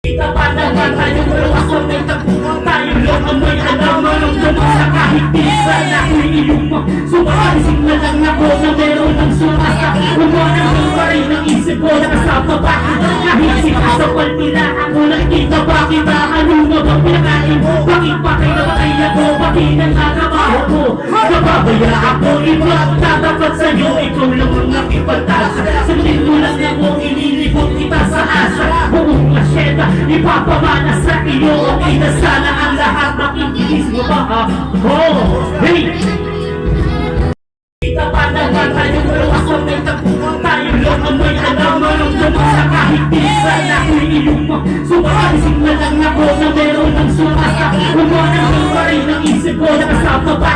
Kita pa naman tayo sa may tagpuan tayo lang ang may alam anong naman sa kahit pisa na iyong mo sumakalising na lang ako na meron ng sumasa umanang ng maray ng isip ko nakasama pa kahit sinasapal nila ako nakikita ba kita ano mo bang pinakain bakit pa kayo namatay ako bakit ang nakabaho ko nababaya ako iba tatapat sa'yo ikaw lang ang nakipagtasa sundin mo lang ako inilipot kita sa asa buong masyeta ipapamana sa iyo okay na sana ang lahat makikinis mo ba ako hey kita pa naman tayo sa may tagpuan tayo lang ang may alam anong naman sa kahit pisa na iyong mo sumakalising na lang ako na meron ng sumasa umanang ng maray ng isip ko nakasama pa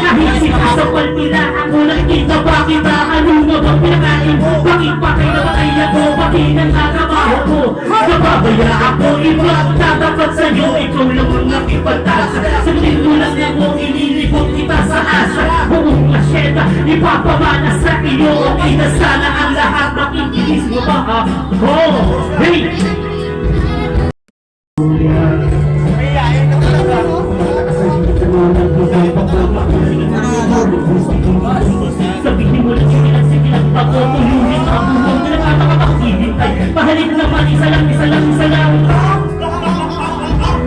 kahit sinasapal nila ako nakikita ba kita ano mo bang pinakain bakit pa kayo namatay ako bakit ang nakabaho ko nababaya ako iba tatapat sa'yo ikaw lang ang nakipagtasa sundin mo lang ako inilipot kita sa asa buong masyeta ipapamana sa iyo okay na sana ang lahat makikinis mo ba ako hey sabihin mo lang sige lang pagkutuluhin ang buong na nakakapakihintay pahalin naman isa lang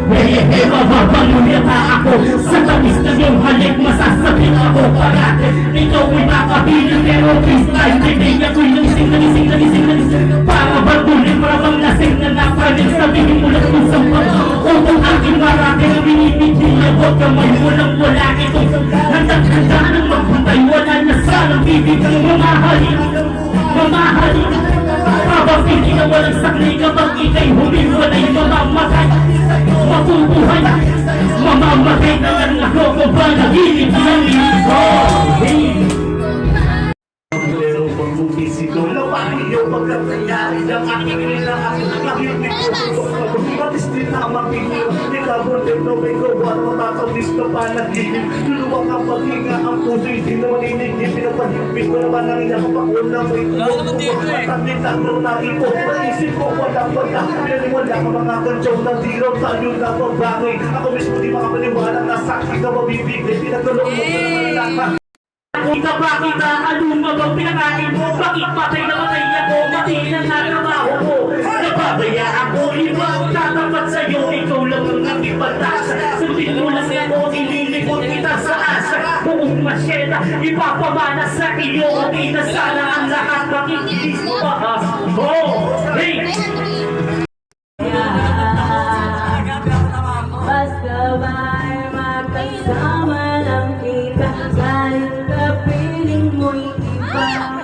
hey, mababalunin ako sa tamis na iyong halik masasabihin ako parate ikaw ay makapiling pero please tayo bibig ako'y nagising para bagulin marabang lasing na napanin sabihin mo lang kung saan pa upang aking marami na binibigil na huwag kamay mo lang wala itong handang-handa ng magpuntay wala na sanang bibig ang mamahalin habang hindi na walang sakli kapag ika'y humiwalay mamamatay mabubuhay mamamatay na lang ako kung ba nahilig ng ito pero pag bumisito lawan iyo pagkat nangyari ng aking ilang ako nakahimik ko matis din na makinig nilabuntin na may gawa matatawis na panaginip luluwang ang paghinga ang puso'y di na maninig pinapahigpit ko naman ang inakapakulang may matanditang nung nakipo maisip ko walang pinaniwala ka mga kantsaw na tiraw sa'yo na pabangay ako mismo di makapaniwala na sakit na mabibigay pinagulong mo na naman kita ba kita ano mo bang pinakain bakit patay namatay ako matiin ang nakabaho ko nababaya ako iba tatapat sa'yo ikaw lang ang nakipagtasa sundin mo lang ako inilipot kita sa asa buong masyeta ipapamana sa iyo okay na sana ang lahat makikinis mo ba ako hey basta ba'y magkasama lang kita kahit kapiling mo'y iba